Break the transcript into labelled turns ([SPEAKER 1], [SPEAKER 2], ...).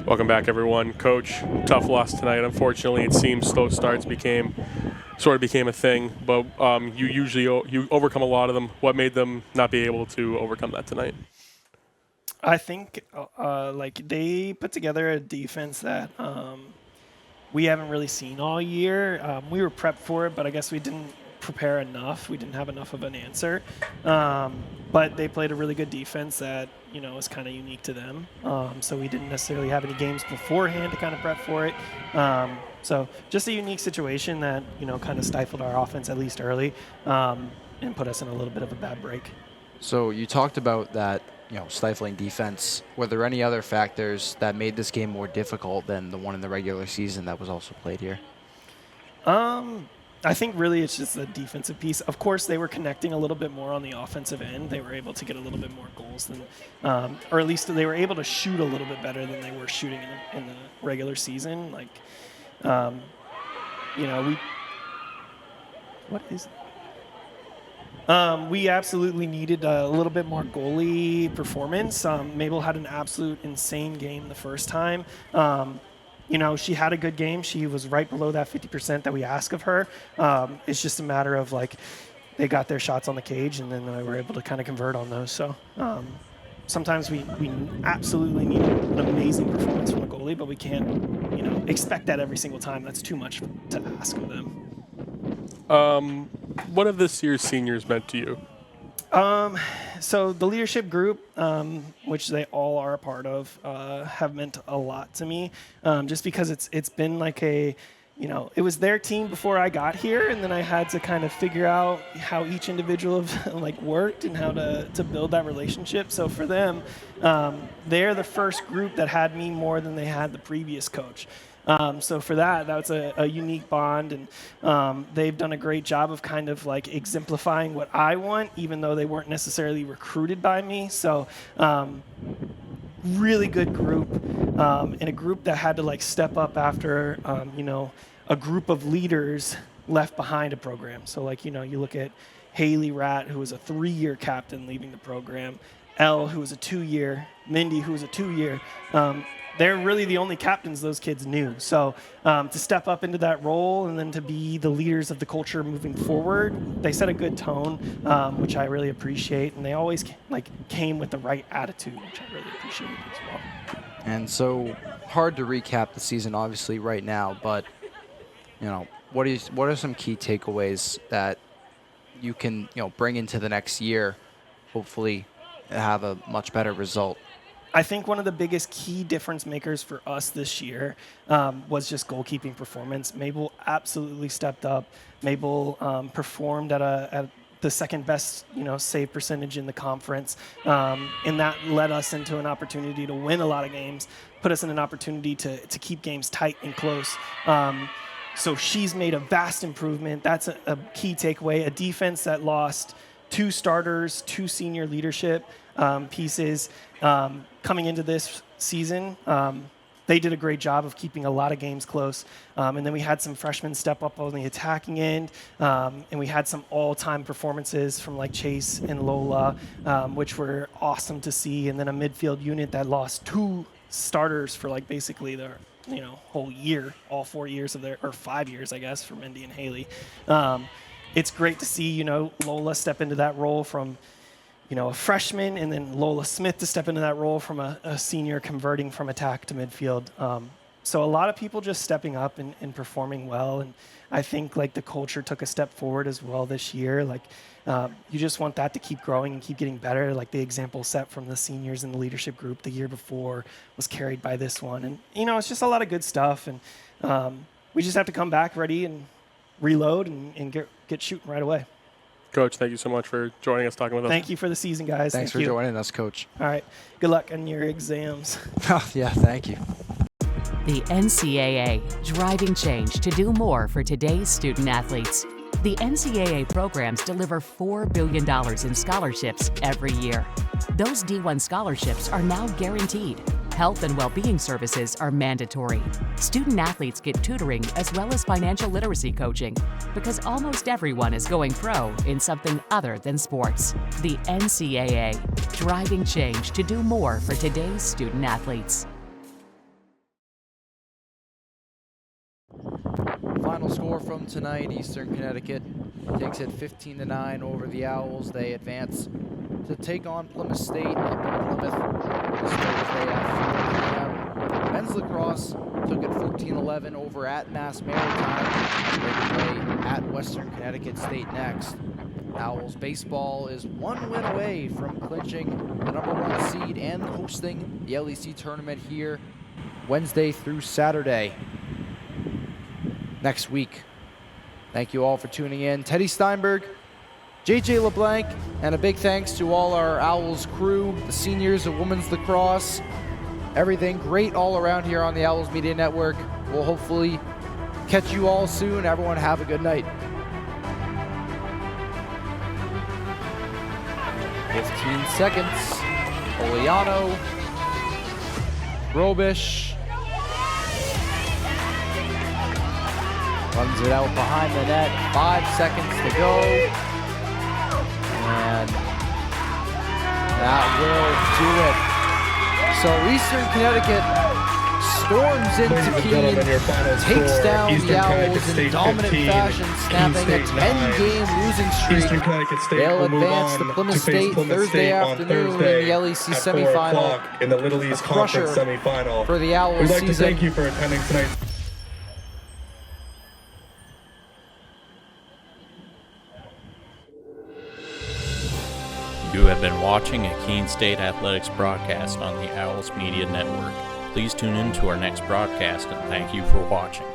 [SPEAKER 1] Welcome back, everyone. Coach, tough loss tonight. Unfortunately, it seems slow starts became a thing, but you overcome a lot of them. What made them not be able to overcome that tonight?
[SPEAKER 2] I think they put together a defense that we haven't really seen all year. We were prepped for it, but I guess we didn't prepare enough. We didn't have enough of an answer. But they played a really good defense that, is kind of unique to them. So we didn't necessarily have any games beforehand to kind of prep for it. So just a unique situation that, kind of stifled our offense at least early and put us in a little bit of a bad break.
[SPEAKER 3] So you talked about that, stifling defense. Were there any other factors that made this game more difficult than the one in the regular season that was also played here?
[SPEAKER 2] I think really it's just the defensive piece. Of course, they were connecting a little bit more on the offensive end. They were able to get a little bit more goals than, or at least they were able to shoot a little bit better than they were shooting in the regular season. We absolutely needed a little bit more goalie performance. Mabel had an absolute insane game the first time. She had a good game. She was right below that 50% that we ask of her. It's just a matter of they got their shots on the cage and then they were able to kind of convert on those. So sometimes we absolutely need an amazing performance from a goalie, but we can't, expect that every single time. That's too much to ask of them.
[SPEAKER 1] What have this year's seniors meant to you?
[SPEAKER 2] So the leadership group, which they all are a part of, have meant a lot to me. Just because it's been it was their team before I got here, and then I had to kind of figure out how each individual worked and how to build that relationship. So for them, they're the first group that had me more than they had the previous coach. So for that's a unique bond, and they've done a great job of kind of exemplifying what I want, even though they weren't necessarily recruited by me. So really good group, and a group that had to step up after a group of leaders left behind a program. So you look at Haley Ratt, who was a 3-year captain leaving the program, Elle, who was a 2-year, Mindy, who was a 2-year. They're really the only captains those kids knew. So to step up into that role and then to be the leaders of the culture moving forward, they set a good tone, which I really appreciate. And they always came with the right attitude, which I really appreciate as well.
[SPEAKER 3] And so hard to recap the season, obviously, right now. But, what are some key takeaways that you can, bring into the next year, hopefully have a much better result?
[SPEAKER 2] I think one of the biggest key difference makers for us this year was just goalkeeping performance. Mabel absolutely stepped up. Mabel performed at the second best, save percentage in the conference, and that led us into an opportunity to win a lot of games, put us in an opportunity to keep games tight and close. So she's made a vast improvement. That's a key takeaway. A defense that lost 2 starters, 2 senior leadership pieces coming into this season. They did a great job of keeping a lot of games close. And then we had some freshmen step up on the attacking end. And we had some all-time performances from Chase and Lola, which were awesome to see. And then a midfield unit that lost 2 starters for basically their whole year, all 4 years of or 5 years, I guess, for Mindy and Haley. It's great to see, Lola step into that role from, a freshman, and then Lola Smith to step into that role from a senior converting from attack to midfield. So a lot of people just stepping up and performing well. And I think the culture took a step forward as well this year. You just want that to keep growing and keep getting better. The example set from the seniors in the leadership group the year before was carried by this one. And, it's just a lot of good stuff. And we just have to come back ready and reload and get shooting right away.
[SPEAKER 1] Coach, thank you so much for joining us, talking with us.
[SPEAKER 2] Thank you for the season, guys.
[SPEAKER 3] Thanks for joining us, Coach.
[SPEAKER 2] All right. Good luck on your exams.
[SPEAKER 3] Yeah, thank you.
[SPEAKER 4] The NCAA, driving change to do more for today's student athletes. The NCAA programs deliver $4 billion in scholarships every year. Those D1 scholarships are now guaranteed. Health and well-being services are mandatory. Student athletes get tutoring as well as financial literacy coaching because almost everyone is going pro in something other than sports. The NCAA, driving change to do more for today's student athletes.
[SPEAKER 3] Final score from tonight, Eastern Connecticut takes it 15-9 over the Owls. They advance to take on Plymouth State up in Plymouth this Thursday at 4 p.m. Men's lacrosse took it 14-11 over at Mass Maritime. They play at Western Connecticut State next. Owls baseball is one win away from clinching the #1 seed and hosting the LEC tournament here Wednesday through Saturday next week. Thank you all for tuning in. Teddy Steinberg, JJ LeBlanc, and a big thanks to all our Owls crew, the seniors of women's lacrosse. Everything great all around here on the Owls Media Network. We'll hopefully catch you all soon. Everyone have a good night. 15 seconds. Oliano. Robish. Runs it out behind the net. 5 seconds to go. And that will do it. So Eastern Connecticut storms into Keene, takes down the Owls in dominant fashion, snapping a 10-game losing streak. They'll advance to Plymouth State Thursday afternoon in the LEC semifinal.
[SPEAKER 5] In the Little East Conference semifinal.
[SPEAKER 3] For the Owls
[SPEAKER 5] We'd like
[SPEAKER 3] season.
[SPEAKER 5] to thank you for attending tonight.
[SPEAKER 6] You have been watching a Keene State Athletics broadcast on the Owls Media Network. Please tune in to our next broadcast and thank you for watching.